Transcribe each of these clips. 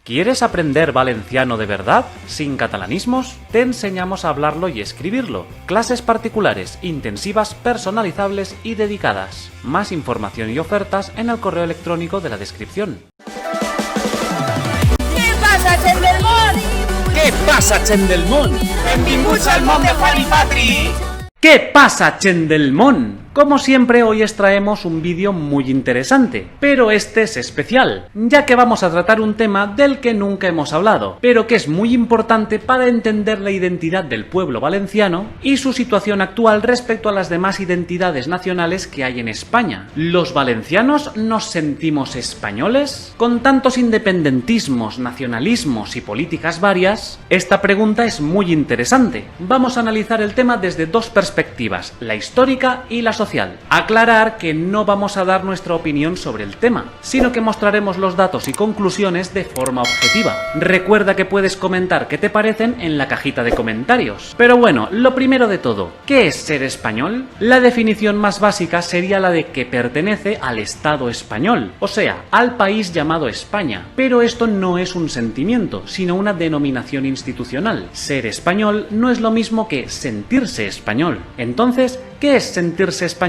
¿Quieres aprender valenciano de verdad, sin catalanismos? Te enseñamos a hablarlo y escribirlo. Clases particulares, intensivas, personalizables y dedicadas. Más información y ofertes en el correo electrónico de la descripción. Què passa, gent del món? Què passa, gent del món? Benvinguts al món de Juan y Patri! ¿Qué pasa, Chen del Mon? Como siempre, hoy os traemos un vídeo muy interesante, pero este es especial, ya que vamos a tratar un tema del que nunca hemos hablado, pero que es muy importante para entender la identidad del pueblo valenciano y su situación actual respecto a las demás identidades nacionales que hay en España. ¿Los valencianos nos sentimos españoles? Con tantos independentismos, nacionalismos y políticas varias, esta pregunta es muy interesante. Vamos a analizar el tema desde dos perspectivas, la histórica y la social. Aclarar que no vamos a dar nuestra opinión sobre el tema, sino que mostraremos los datos y conclusiones de forma objetiva. Recuerda que puedes comentar qué te parecen en la cajita de comentarios. Pero bueno, lo primero de todo, ¿qué es ser español? La definición más básica sería la de que pertenece al Estado español, o sea, al país llamado España. Pero esto no es un sentimiento, sino una denominación institucional. Ser español no es lo mismo que sentirse español. Entonces, ¿qué es sentirse español?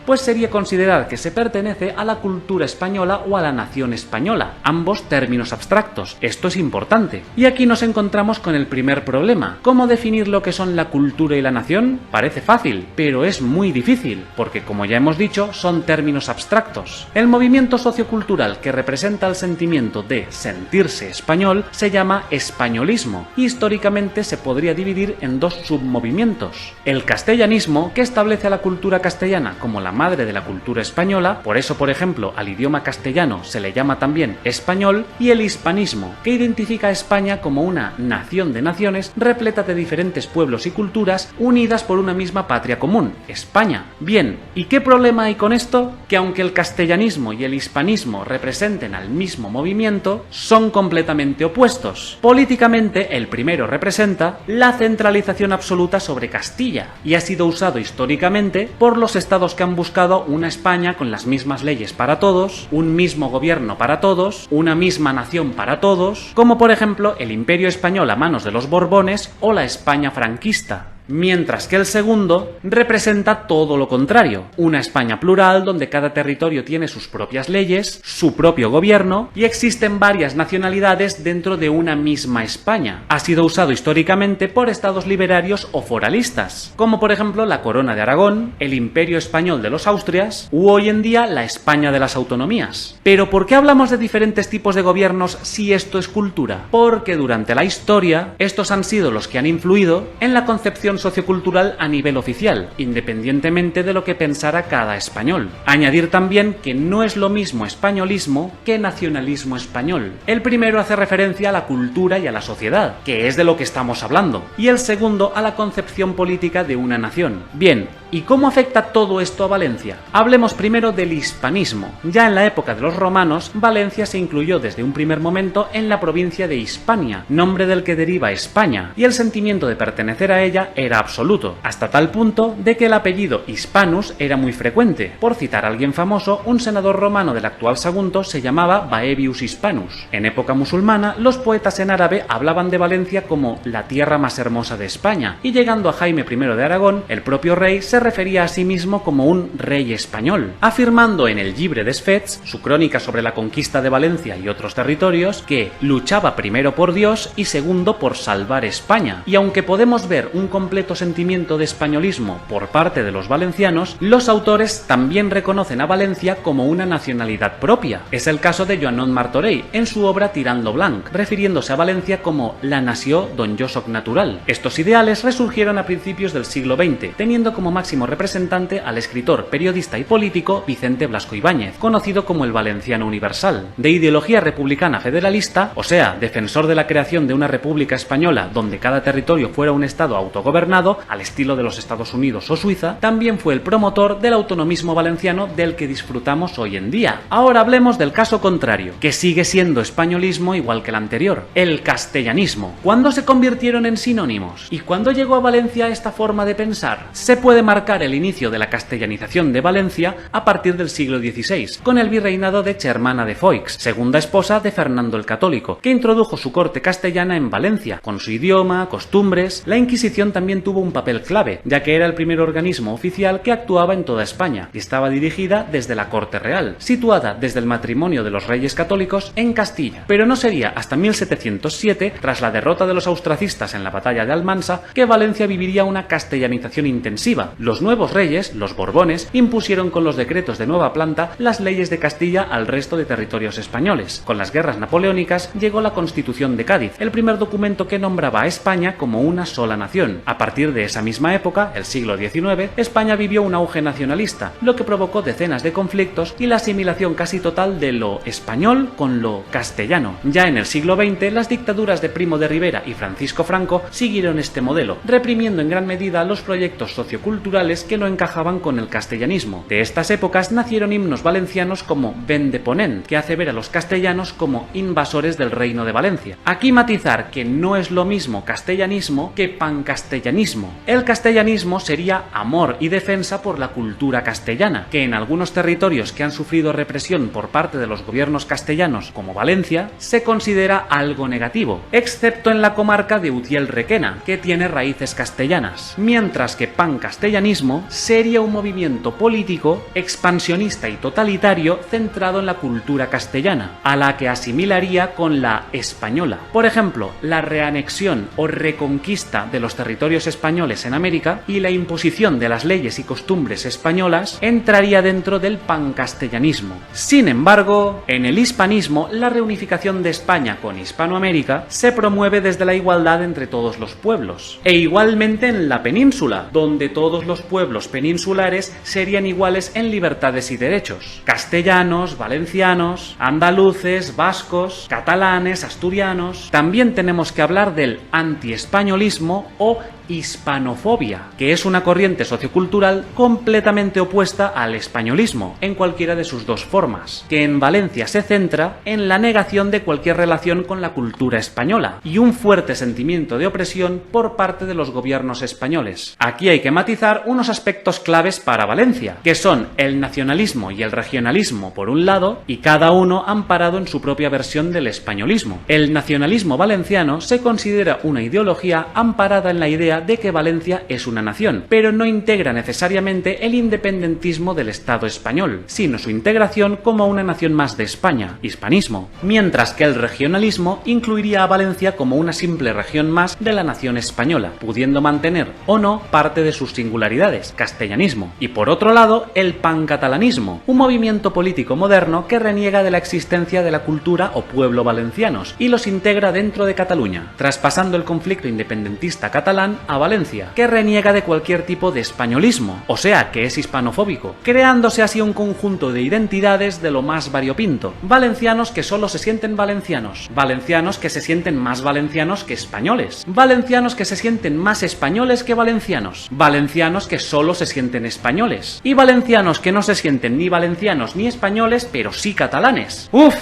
Pues sería considerar que se pertenece a la cultura española o a la nación española, ambos términos abstractos. Esto es importante. Y aquí nos encontramos con el primer problema. ¿Cómo definir lo que son la cultura y la nación? Parece fácil, pero es muy difícil, porque como ya hemos dicho, son términos abstractos. El movimiento sociocultural que representa el sentimiento de sentirse español se llama españolismo, y históricamente se podría dividir en dos submovimientos. El castellanismo, que establece a la cultura castellana como la madre de la cultura española, por eso, por ejemplo, al idioma castellano se le llama también español, y el hispanismo, que identifica a España como una nación de naciones repleta de diferentes pueblos y culturas unidas por una misma patria común, España. Bien, ¿y qué problema hay con esto? Que aunque el castellanismo y el hispanismo representen al mismo movimiento, son completamente opuestos. Políticamente, el primero representa la centralización absoluta sobre Castilla, y ha sido usado históricamente por los estados que han buscado una España con las mismas leyes para todos, un mismo gobierno para todos, una misma nación para todos, como por ejemplo el Imperio Español a manos de los Borbones o la España franquista. Mientras que el segundo representa todo lo contrario, una España plural donde cada territorio tiene sus propias leyes, su propio gobierno y existen varias nacionalidades dentro de una misma España. Ha sido usado históricamente por estados liberarios o foralistas, como por ejemplo la Corona de Aragón, el Imperio Español de los Austrias u hoy en día la España de las autonomías. Pero ¿por qué hablamos de diferentes tipos de gobiernos si esto es cultura? Porque durante la historia estos han sido los que han influido en la concepción sociocultural a nivel oficial, independientemente de lo que pensara cada español. Añadir también que no es lo mismo españolismo que nacionalismo español. El primero hace referencia a la cultura y a la sociedad, que es de lo que estamos hablando, y el segundo a la concepción política de una nación. Bien, ¿y cómo afecta todo esto a Valencia? Hablemos primero del hispanismo. Ya en la época de los romanos, Valencia se incluyó desde un primer momento en la provincia de Hispania, nombre del que deriva España, y el sentimiento de pertenecer a ella era absoluto, hasta tal punto de que el apellido Hispanus era muy frecuente. Por citar a alguien famoso, un senador romano del actual Sagunto se llamaba Baebius Hispanus. En época musulmana, los poetas en árabe hablaban de Valencia como la tierra más hermosa de España, y llegando a Jaime I de Aragón, el propio rey se refería a sí mismo como un rey español, afirmando en el Llibre dels Fets, su crónica sobre la conquista de Valencia y otros territorios, que luchaba primero por Dios y segundo por salvar España. Y aunque podemos ver un completo sentimiento de españolismo por parte de los valencianos, los autores también reconocen a Valencia como una nacionalidad propia. Es el caso de Joanot Martorell en su obra Tirant lo Blanc, refiriéndose a Valencia como la nació d'on jo soc natural. Estos ideales resurgieron a principios del siglo XX, teniendo como máximo representante al escritor, periodista y político Vicente Blasco Ibáñez, conocido como el Valenciano Universal. De ideología republicana federalista, o sea, defensor de la creación de una república española donde cada territorio fuera un estado autogobernado, gobernado al estilo de los Estados Unidos o Suiza, también fue el promotor del autonomismo valenciano del que disfrutamos hoy en día. Ahora hablemos del caso contrario, que sigue siendo españolismo igual que el anterior, el castellanismo. ¿Cuándo se convirtieron en sinónimos? ¿Y cuándo llegó a Valencia esta forma de pensar? Se puede marcar el inicio de la castellanización de Valencia a partir del siglo XVI, con el virreinado de Germana de Foix, segunda esposa de Fernando el Católico, que introdujo su corte castellana en Valencia, con su idioma, costumbres. La Inquisición también tuvo un papel clave, ya que era el primer organismo oficial que actuaba en toda España, y estaba dirigida desde la corte real, situada desde el matrimonio de los reyes católicos en Castilla. Pero no sería hasta 1707, tras la derrota de los austracistas en la batalla de Almansa, que Valencia viviría una castellanización intensiva. Los nuevos reyes, los Borbones, impusieron con los decretos de nueva planta las leyes de Castilla al resto de territorios españoles. Con las guerras napoleónicas llegó la Constitución de Cádiz, el primer documento que nombraba a España como una sola nación. A partir de esa misma época, el siglo XIX, España vivió un auge nacionalista, lo que provocó decenas de conflictos y la asimilación casi total de lo español con lo castellano. Ya en el siglo XX, las dictaduras de Primo de Rivera y Francisco Franco siguieron este modelo, reprimiendo en gran medida los proyectos socioculturales que no encajaban con el castellanismo. De estas épocas nacieron himnos valencianos como Ben de Ponent, que hace ver a los castellanos como invasores del reino de Valencia. Aquí matizar que no es lo mismo castellanismo que pancastellanismo. El castellanismo sería amor y defensa por la cultura castellana, que en algunos territorios que han sufrido represión por parte de los gobiernos castellanos, como Valencia, se considera algo negativo, excepto en la comarca de Utiel-Requena, que tiene raíces castellanas, mientras que pancastellanismo sería un movimiento político expansionista y totalitario centrado en la cultura castellana, a la que asimilaría con la española. Por ejemplo, la reanexión o reconquista de los territorios españoles en América y la imposición de las leyes y costumbres españolas entraría dentro del pancastellanismo. Sin embargo, en el hispanismo, la reunificación de España con Hispanoamérica se promueve desde la igualdad entre todos los pueblos, e igualmente en la península, donde todos los pueblos peninsulares serían iguales en libertades y derechos. Castellanos, valencianos, andaluces, vascos, catalanes, asturianos. También tenemos que hablar del antiespañolismo o hispanofobia, que es una corriente sociocultural completamente opuesta al españolismo, en cualquiera de sus dos formas, que en Valencia se centra en la negación de cualquier relación con la cultura española y un fuerte sentimiento de opresión por parte de los gobiernos españoles. Aquí hay que matizar unos aspectos claves para Valencia, que son el nacionalismo y el regionalismo por un lado, y cada uno amparado en su propia versión del españolismo. El nacionalismo valenciano se considera una ideología amparada en la idea de que Valencia es una nación, pero no integra necesariamente el independentismo del Estado español, sino su integración como una nación más de España, hispanismo, mientras que el regionalismo incluiría a Valencia como una simple región más de la nación española, pudiendo mantener o no parte de sus singularidades, castellanismo. Y por otro lado, el pancatalanismo, un movimiento político moderno que reniega de la existencia de la cultura o pueblo valencianos y los integra dentro de Cataluña, traspasando el conflicto independentista catalán a Valencia, que reniega de cualquier tipo de españolismo, o sea, que es hispanofóbico, creándose así un conjunto de identidades de lo más variopinto. Valencianos que solo se sienten valencianos, valencianos que se sienten más valencianos que españoles, valencianos que se sienten más españoles que valencianos, valencianos que solo se sienten españoles, y valencianos que no se sienten ni valencianos ni españoles, pero sí catalanes. ¡Uf!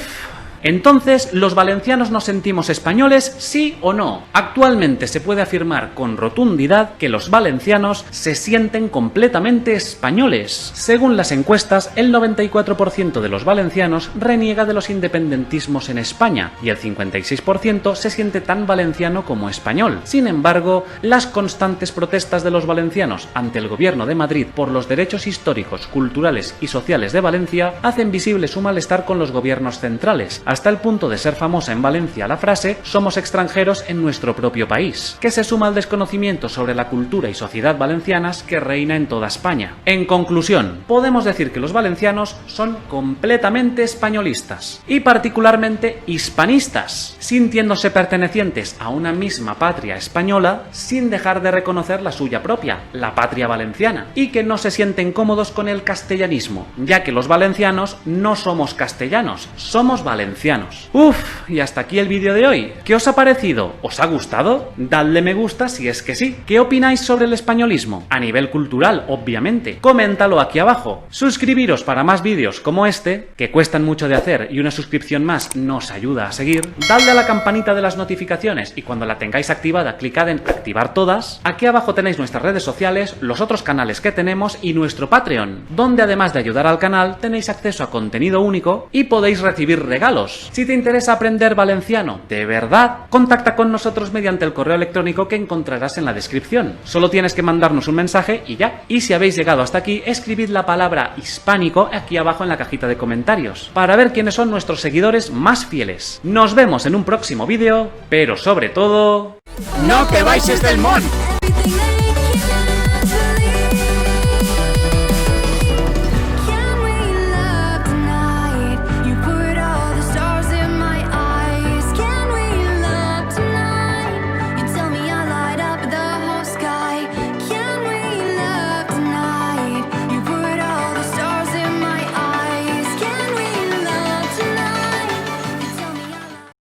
Entonces, ¿los valencianos nos sentimos españoles, sí o no? Actualmente se puede afirmar con rotundidad que los valencianos se sienten completamente españoles. Según las encuestas, el 94% de los valencianos reniega de los independentismos en España y el 56% se siente tan valenciano como español. Sin embargo, las constantes protestas de los valencianos ante el gobierno de Madrid por los derechos históricos, culturales y sociales de Valencia hacen visible su malestar con los gobiernos centrales, hasta el punto de ser famosa en Valencia la frase «somos extranjeros en nuestro propio país», que se suma al desconocimiento sobre la cultura y sociedad valencianas que reina en toda España. En conclusión, podemos decir que los valencianos son completamente españolistas y particularmente hispanistas, sintiéndose pertenecientes a una misma patria española sin dejar de reconocer la suya propia, la patria valenciana, y que no se sienten cómodos con el castellanismo, ya que los valencianos no somos castellanos, somos valencianos. valencianos. Uf, y hasta aquí el vídeo de hoy. ¿Qué os ha parecido? ¿Os ha gustado? Dadle me gusta si es que sí. ¿Qué opináis sobre el españolismo? A nivel cultural, obviamente. Coméntalo aquí abajo. Suscribiros para más vídeos como este, que cuestan mucho de hacer y una suscripción más nos ayuda a seguir. Dadle a la campanita de las notificaciones y cuando la tengáis activada, clicad en activar todas. Aquí abajo tenéis nuestras redes sociales, los otros canales que tenemos y nuestro Patreon, donde además de ayudar al canal, tenéis acceso a contenido único y podéis recibir regalos. Si te interesa aprender valenciano de verdad, contacta con nosotros mediante el correo electrónico que encontrarás en la descripción. Solo tienes que mandarnos un mensaje y ya. Y si habéis llegado hasta aquí, escribid la palabra hispánico aquí abajo en la cajita de comentarios, para ver quiénes son nuestros seguidores más fieles. Nos vemos en un próximo vídeo, pero sobre todo... ¡No te vayas del Mon!